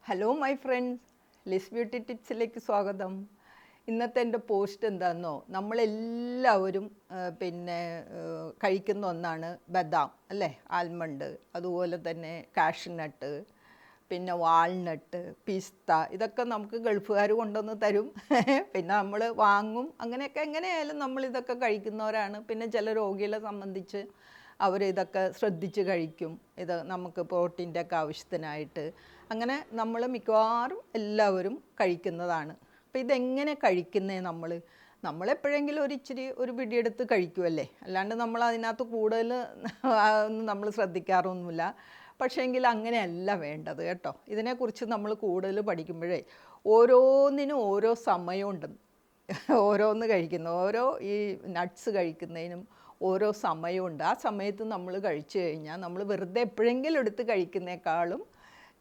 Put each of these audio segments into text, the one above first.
Hello my friends, Liz beauty ടിപ്സിലേക്ക് സ്വാഗതം. ഇന്നത്തെ എൻ്റെ പോസ്റ്റ് എന്താണെന്നോ, നമ്മളെല്ലാവരും കഴിക്കുന്ന ഒന്നാണ് ബദാം അല്ലേ, ആൽമണ്ട്, അതുപോലെ തന്നെ കാഷ്നട്ട്, പിന്നെ വാൾനട്ട്, പിസ്ത. ഇതൊക്കെ നമുക്ക് ഗൾഫുകാർ കൊണ്ടുവന്ന് തരും. പിന്നെ നമ്മൾ വാങ്ങും. അങ്ങനെയൊക്കെ എങ്ങനെയായാലും നമ്മളിതൊക്കെ കഴിക്കുന്നവരാണ്. പിന്നെ ചില രോഗികളെ സംബന്ധിച്ച് അവരിതൊക്കെ ശ്രദ്ധിച്ച് കഴിക്കും. ഇത് നമുക്ക് പ്രോട്ടീൻ്റെ ഒക്കെ ആവശ്യത്തിനായിട്ട് അങ്ങനെ നമ്മൾ മിക്കവാറും എല്ലാവരും കഴിക്കുന്നതാണ്. അപ്പോൾ ഇതെങ്ങനെ കഴിക്കുന്നേ? നമ്മളെപ്പോഴെങ്കിലും ഒരു പിടിയെടുത്ത് കഴിക്കുമല്ലേ, അല്ലാണ്ട് നമ്മൾ അതിനകത്ത് കൂടുതൽ ഒന്നും നമ്മൾ ശ്രദ്ധിക്കാറൊന്നുമില്ല. പക്ഷേ എങ്കിൽ അങ്ങനെയല്ല വേണ്ടത് കേട്ടോ. ഇതിനെക്കുറിച്ച് നമ്മൾ കൂടുതൽ പഠിക്കുമ്പോഴേ ഓരോന്നിനും ഓരോ സമയമുണ്ട്. ഓരോന്ന് കഴിക്കുന്ന ഈ നട്ട്സ് കഴിക്കുന്നതിനും ഓരോ സമയമുണ്ട്. ആ സമയത്ത് നമ്മൾ കഴിച്ചു കഴിഞ്ഞാൽ നമ്മൾ വെറുതെ എപ്പോഴെങ്കിലും എടുത്ത് കഴിക്കുന്നേക്കാളും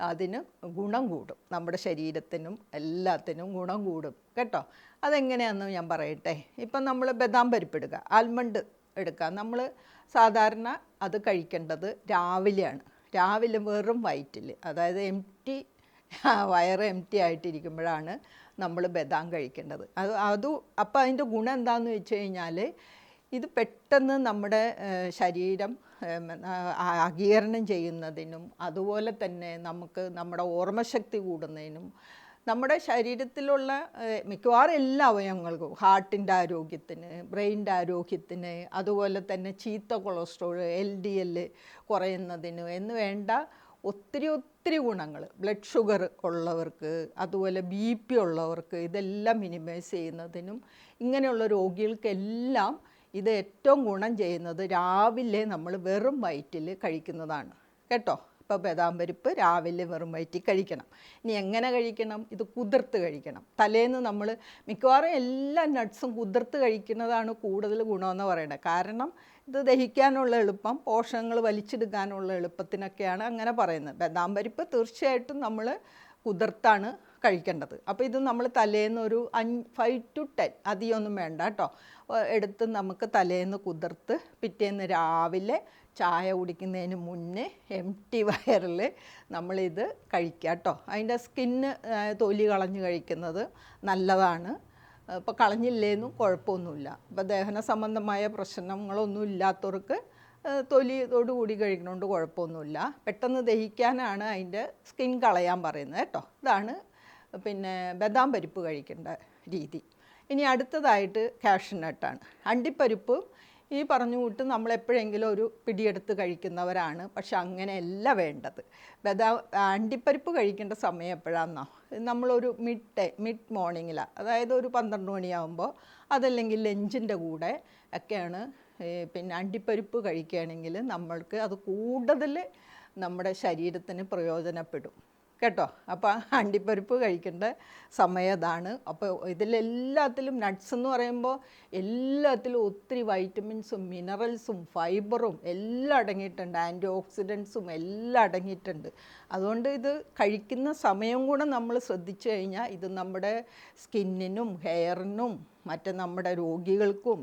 അതിന് ഗുണം കൂടും. നമ്മുടെ ശരീരത്തിനും എല്ലാത്തിനും ഗുണം കൂടും കേട്ടോ. അതെങ്ങനെയാണെന്ന് ഞാൻ പറയട്ടെ. ഇപ്പം നമ്മൾ ബദാം പരിപ്പെടുക്കുക, ആൽമണ്ട് എടുക്കുക. നമ്മൾ സാധാരണ അത് കഴിക്കേണ്ടത് രാവിലെയാണ്. രാവിലെ വെറും വയറ്റിൽ, അതായത് വയറ് എംറ്റി ആയിട്ടിരിക്കുമ്പോഴാണ് നമ്മൾ ബദാം കഴിക്കേണ്ടത്. അപ്പോൾ അതിൻ്റെ ഗുണം എന്താണെന്ന് വെച്ച് കഴിഞ്ഞാൽ, ഇത് പെട്ടെന്ന് നമ്മുടെ ശരീരം ആഗീരണം ചെയ്യുന്നതിനും അതുപോലെ തന്നെ നമുക്ക് നമ്മുടെ ഓർമ്മശക്തി കൂടുന്നതിനും നമ്മുടെ ശരീരത്തിലുള്ള മിക്കവാറും എല്ലാ അവയവങ്ങൾക്കും, ഹാർട്ടിൻ്റെ ആരോഗ്യത്തിന്, ബ്രെയിനിൻ്റെ ആരോഗ്യത്തിന്, അതുപോലെ തന്നെ ചീത്ത കൊളസ്ട്രോൾ, LDL കുറയുന്നതിന് എന്ന് വേണ്ട ഒത്തിരി ഗുണങ്ങൾ, ബ്ലഡ് ഷുഗർ ഉള്ളവർക്ക്, അതുപോലെ BP ഉള്ളവർക്ക് ഇതെല്ലാം മിനിമൈസ് ചെയ്യുന്നതിനും ഇങ്ങനെയുള്ള രോഗികൾക്കെല്ലാം ഇത് ഏറ്റവും ഗുണം ചെയ്യുന്നത് രാവിലെ നമ്മൾ വെറും വയറ്റിൽ കഴിക്കുന്നതാണ് കേട്ടോ. ഇപ്പോൾ ബദാം പരിപ്പ് രാവിലെ വെറും വയറ്റിൽ കഴിക്കണം. ഇനി എങ്ങനെ കഴിക്കണം? ഇത് കുതിർത്ത് കഴിക്കണം. തലേന്ന് നമ്മൾ മിക്കവാറും എല്ലാ നട്ട്സും കുതിർത്ത് കഴിക്കുന്നതാണ് കൂടുതൽ ഗുണമെന്ന് പറയുന്നത്. കാരണം ഇത് ദഹിക്കാനുള്ള എളുപ്പം, പോഷകങ്ങൾ വലിച്ചെടുക്കാനുള്ള എളുപ്പത്തിനൊക്കെയാണ് അങ്ങനെ പറയുന്നത്. ബദാം പരിപ്പ് തീർച്ചയായിട്ടും നമ്മൾ കുതിർത്താണ് കഴിക്കേണ്ടത്. അപ്പോൾ ഇത് നമ്മൾ തലേന്ന് ഒരു 5 to 10, അധികമൊന്നും വേണ്ട കേട്ടോ, എടുത്ത് നമുക്ക് തലേന്ന് കുതിർത്ത് പിറ്റേന്ന് രാവിലെ ചായ കുടിക്കുന്നതിന് മുന്നേ എംറ്റി വയറിൽ നമ്മളിത് കഴിക്കുക കേട്ടോ. അതിൻ്റെ സ്കിന്ന് തൊലി കളഞ്ഞ് കഴിക്കുന്നത് നല്ലതാണ്. ഇപ്പോൾ കളഞ്ഞില്ലേന്നും കുഴപ്പമൊന്നുമില്ല. ഇപ്പോൾ ദഹന സംബന്ധമായ പ്രശ്നങ്ങളൊന്നും ഇല്ലാത്തവർക്ക് തൊലിയോടുകൂടി കഴിക്കണോണ്ട് കുഴപ്പമൊന്നുമില്ല. പെട്ടെന്ന് ദഹിക്കാനാണ് അതിൻ്റെ സ്കിൻ കളയാൻ പറയുന്നത് കേട്ടോ. ഇതാണ് ബദാം പരിപ്പ് കഴിക്കേണ്ട രീതി. ഇനി അടുത്തതായിട്ട് കാഷ്നട്ടാണ്. അണ്ടിപ്പരിപ്പ് ഈ പറഞ്ഞു കൂട്ട് നമ്മളെപ്പോഴെങ്കിലും ഒരു പിടിയെടുത്ത് കഴിക്കുന്നവരാണ്. പക്ഷെ അങ്ങനെയല്ല വേണ്ടത്. അണ്ടിപ്പരിപ്പ് കഴിക്കേണ്ട സമയം എപ്പോഴാണെന്നോ, നമ്മളൊരു മിഡ് മോർണിംഗിലാണ്, അതായത് ഒരു 12 മണിയാകുമ്പോൾ, അതല്ലെങ്കിൽ ലഞ്ചിൻ്റെ കൂടെ ഒക്കെയാണ് അണ്ടിപ്പരിപ്പ് കഴിക്കുകയാണെങ്കിൽ നമ്മൾക്ക് അത് കൂടുതൽ നമ്മുടെ ശരീരത്തിന് പ്രയോജനപ്പെടും കേട്ടോ. അപ്പോൾ അണ്ടിപ്പരിപ്പ് കഴിക്കേണ്ട സമയം അതാണ്. അപ്പോൾ ഇതിലെല്ലാത്തിലും നട്ട്സ് എന്ന് പറയുമ്പോൾ എല്ലാത്തിലും ഒത്തിരി വൈറ്റമിൻസും മിനറൽസും ഫൈബറും എല്ലാം അടങ്ങിയിട്ടുണ്ട്, ആൻറ്റി ഓക്സിഡൻസും എല്ലാം അടങ്ങിയിട്ടുണ്ട്. അതുകൊണ്ട് ഇത് കഴിക്കുന്ന സമയം കൂടെ നമ്മൾ ശ്രദ്ധിച്ചു കഴിഞ്ഞാൽ ഇത് നമ്മുടെ സ്കിന്നിനും ഹെയറിനും നമ്മുടെ രോഗികൾക്കും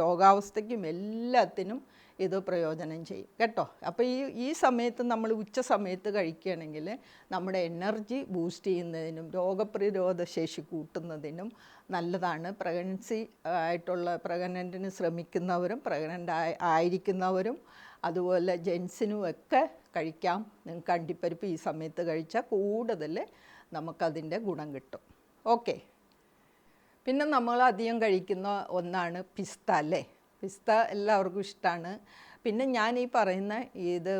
രോഗാവസ്ഥയ്ക്കും എല്ലാത്തിനും ഇത് പ്രയോജനം ചെയ്യും കേട്ടോ. അപ്പോൾ ഈ സമയത്ത് നമ്മൾ ഉച്ച സമയത്ത് കഴിക്കുകയാണെങ്കിൽ നമ്മുടെ എനർജി ബൂസ്റ്റ് ചെയ്യുന്നതിനും രോഗപ്രതിരോധ ശേഷി കൂട്ടുന്നതിനും നല്ലതാണ്. പ്രഗ്നൻറ്റിന് ശ്രമിക്കുന്നവരും പ്രഗ്നൻ്റ് ആയിരിക്കുന്നവരും അതുപോലെ ജെൻസിനും ഒക്കെ കഴിക്കാം. നിങ്ങൾക്ക് അണ്ടിപ്പരിപ്പ് ഈ സമയത്ത് കഴിച്ചാൽ കൂടുതൽ നമുക്കതിൻ്റെ ഗുണം കിട്ടും. ഓക്കെ. പിന്നെ നമ്മൾ അധികം കഴിക്കുന്ന ഒന്നാണ് പിസ്ത അല്ലേ. പിസ്ത എല്ലാവർക്കും ഇഷ്ടമാണ്. പിന്നെ ഞാൻ ഈ പറയുന്ന ഇത്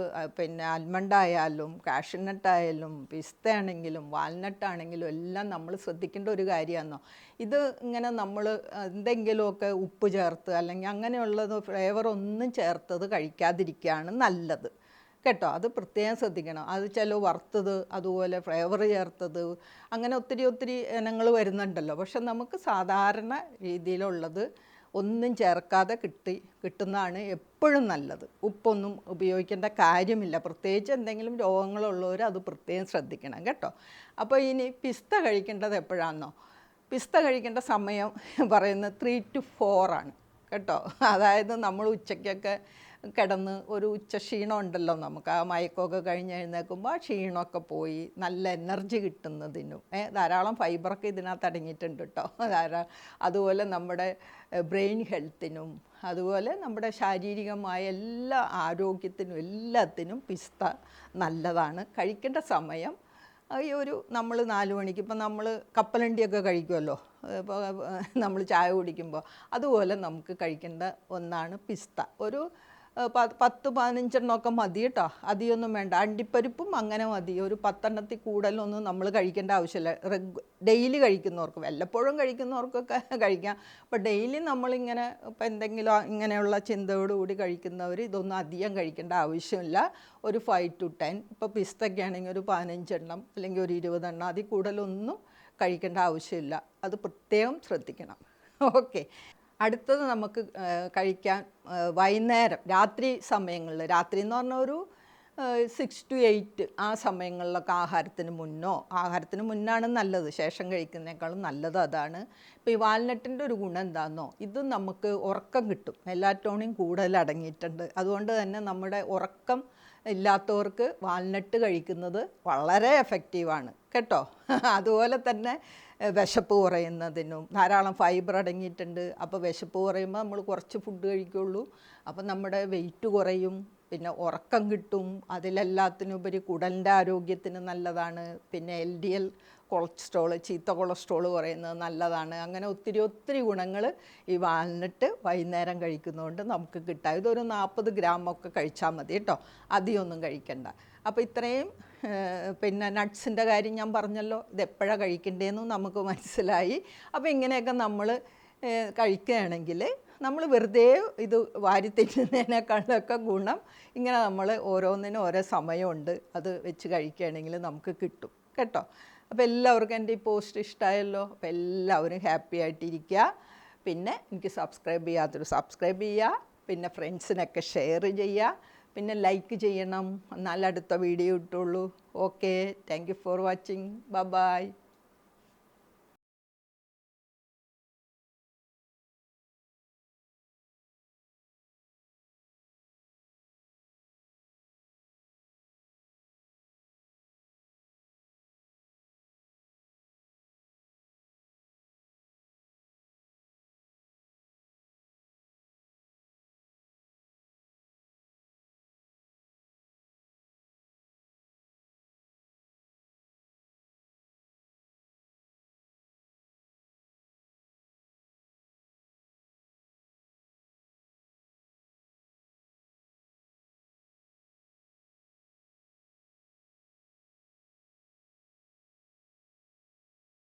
ആൽമണ്ടായാലും കാഷ്നട്ടായാലും പിസ്ത ആണെങ്കിലും വാൽനട്ടാണെങ്കിലും എല്ലാം നമ്മൾ ശ്രദ്ധിക്കേണ്ട ഒരു കാര്യമാണെന്നോ, ഇത് ഇങ്ങനെ നമ്മൾ എന്തെങ്കിലുമൊക്കെ ഉപ്പ് ചേർത്ത് അല്ലെങ്കിൽ അങ്ങനെയുള്ളത് ഫ്ലേവറൊന്നും ചേർത്തത് കഴിക്കാതിരിക്കുകയാണ് നല്ലത് കേട്ടോ. അത് പ്രത്യേകം ശ്രദ്ധിക്കണം. അത് വറുത്തത്, അതുപോലെ ഫ്ലേവർ ചേർത്തത്, അങ്ങനെ ഒത്തിരി ഇനങ്ങൾ വരുന്നുണ്ടല്ലോ. പക്ഷെ നമുക്ക് സാധാരണ രീതിയിലുള്ളത് ഒന്നും ചേർക്കാതെ കിട്ടുന്നതാണ് എപ്പോഴും നല്ലത്. ഉപ്പൊന്നും ഉപയോഗിക്കേണ്ട കാര്യമില്ല. പ്രത്യേകിച്ച് എന്തെങ്കിലും രോഗങ്ങളുള്ളവർ അത് പ്രത്യേകം ശ്രദ്ധിക്കണം കേട്ടോ. അപ്പോൾ ഇനി പിസ്ത കഴിക്കേണ്ടത് എപ്പോഴാണെന്നോ, പിസ്ത കഴിക്കേണ്ട സമയം പറയുന്നത് 3 to 4 ആണ് കേട്ടോ. അതായത് നമ്മൾ ഉച്ചയ്ക്കൊക്കെ കിടന്ന് ഒരു ഉച്ച ക്ഷീണം ഉണ്ടല്ലോ നമുക്ക്, ആ മയക്കമൊക്കെ കഴിഞ്ഞ് എഴുന്നേൽക്കുമ്പോൾ ആ ക്ഷീണമൊക്കെ പോയി നല്ല എനർജി കിട്ടുന്നതിനും ധാരാളം ഫൈബറൊക്കെ ഇതിനകത്ത് അടങ്ങിയിട്ടുണ്ട് കേട്ടോ. അതുപോലെ നമ്മുടെ ബ്രെയിൻ ഹെൽത്തിനും അതുപോലെ നമ്മുടെ ശാരീരികമായ എല്ലാ ആരോഗ്യത്തിനും എല്ലാത്തിനും പിസ്ത നല്ലതാണ്. കഴിക്കേണ്ട സമയം ഈ ഒരു നമ്മൾ 4 മണിക്ക്, ഇപ്പം നമ്മൾ കപ്പലണ്ടിയൊക്കെ കഴിക്കുമല്ലോ, ഇപ്പോൾ നമ്മൾ ചായ കുടിക്കുമ്പോൾ, അതുപോലെ നമുക്ക് കഴിക്കേണ്ട ഒന്നാണ് പിസ്ത. ഒരു 10-15 മതി കേട്ടോ, അധികമൊന്നും വേണ്ട. അണ്ടിപ്പരിപ്പും അങ്ങനെ മതി, ഒരു 10 കൂടുതലൊന്നും നമ്മൾ കഴിക്കേണ്ട ആവശ്യമില്ല. ഡെയിലി കഴിക്കുന്നവർക്ക്, വല്ലപ്പോഴും കഴിക്കുന്നവർക്കൊക്കെ കഴിക്കാം. അപ്പോൾ ഡെയിലി നമ്മളിങ്ങനെ ഇപ്പം എന്തെങ്കിലും ഇങ്ങനെയുള്ള ചിന്തയോടുകൂടി കഴിക്കുന്നവർ ഇതൊന്നും അധികം കഴിക്കേണ്ട ആവശ്യമില്ല. ഒരു 5 to 10, ഇപ്പോൾ പിസ്തയ്ക്ക് ആണെങ്കിൽ ഒരു 15 അല്ലെങ്കിൽ ഒരു 20, അതിൽ കൂടുതലൊന്നും കഴിക്കേണ്ട ആവശ്യമില്ല. അത് പ്രത്യേകം ശ്രദ്ധിക്കണം. ഓക്കെ, അടുത്തത് നമുക്ക് കഴിക്കാൻ വൈകുന്നേരം രാത്രി സമയങ്ങളിൽ, രാത്രി എന്ന് പറഞ്ഞാൽ ഒരു 6 to 8 ആ സമയങ്ങളിലൊക്കെ ആഹാരത്തിന് മുന്നാണ് നല്ലത്, ശേഷം കഴിക്കുന്നതിനേക്കാളും നല്ലത് അതാണ്. ഇപ്പോൾ ഈ വാൽനട്ടിൻ്റെ ഒരു ഗുണം എന്താണെന്നോ, ഇത് നമുക്ക് ഉറക്കം കിട്ടും, മെലാറ്റോണിൻ കൂടുതൽ അടങ്ങിയിട്ടുണ്ട്. അതുകൊണ്ട് തന്നെ നമ്മുടെ ഉറക്കം ഇല്ലാത്തവർക്ക് വാൽനട്ട് കഴിക്കുന്നത് വളരെ എഫക്റ്റീവാണ് കേട്ടോ. അതുപോലെ തന്നെ വിശപ്പ് കുറയുന്നതിനും ധാരാളം ഫൈബർ അടങ്ങിയിട്ടുണ്ട്. അപ്പോൾ വിശപ്പ് കുറയുമ്പോൾ നമ്മൾ കുറച്ച് ഫുഡ് കഴിക്കുള്ളൂ, അപ്പം നമ്മുടെ വെയിറ്റ് കുറയും, പിന്നെ ഉറക്കം കിട്ടും. അതിലെല്ലാത്തിനുപരി കുടലിൻ്റെ ആരോഗ്യത്തിന് നല്ലതാണ്. പിന്നെ LDL കൊളസ്ട്രോൾ, ചീത്ത കൊളസ്ട്രോൾ കുറയുന്നത് നല്ലതാണ്. അങ്ങനെ ഒത്തിരി ഗുണങ്ങൾ ഈ വാൽനട്ട് വൈകുന്നേരം കഴിക്കുന്നതുകൊണ്ട് നമുക്ക് കിട്ടാം. ഇതൊരു 40 ഗ്രാമൊക്കെ കഴിച്ചാൽ മതി കേട്ടോ, അധികമൊന്നും കഴിക്കണ്ട. അപ്പോൾ ഇത്രയും പിന്നെ നട്ട്സിൻ്റെ കാര്യം ഞാൻ പറഞ്ഞല്ലോ, ഇതെപ്പോഴാണ് കഴിക്കേണ്ടതെന്നും നമുക്ക് മനസ്സിലായി. അപ്പോൾ ഇങ്ങനെയൊക്കെ നമ്മൾ കഴിക്കുകയാണെങ്കിൽ നമ്മൾ വെറുതെ ഇത് വാരി തിന്നുന്നതിനേക്കാളൊക്കെ ഗുണം ഇങ്ങനെ നമ്മൾ ഓരോന്നിനും ഓരോ സമയമുണ്ട്, അത് വെച്ച് കഴിക്കുകയാണെങ്കിൽ നമുക്ക് കിട്ടും കേട്ടോ. അപ്പോൾ എല്ലാവർക്കും എൻ്റെ ഈ പോസ്റ്റ് ഇഷ്ടമായല്ലോ. അപ്പോൾ എല്ലാവരും ഹാപ്പി ആയിട്ടിരിക്കുക. പിന്നെ എനിക്ക് സബ്സ്ക്രൈബ് ചെയ്യാത്തൊരു സബ്സ്ക്രൈബ് ചെയ്യുക, പിന്നെ ഫ്രണ്ട്സിനൊക്കെ ഷെയർ ചെയ്യുക, പിന്നെ ലൈക്ക് ചെയ്യണം, എന്നാൽ അടുത്ത വീഡിയോ ഇട്ടുള്ളൂ. Okay, thank you for watching. By.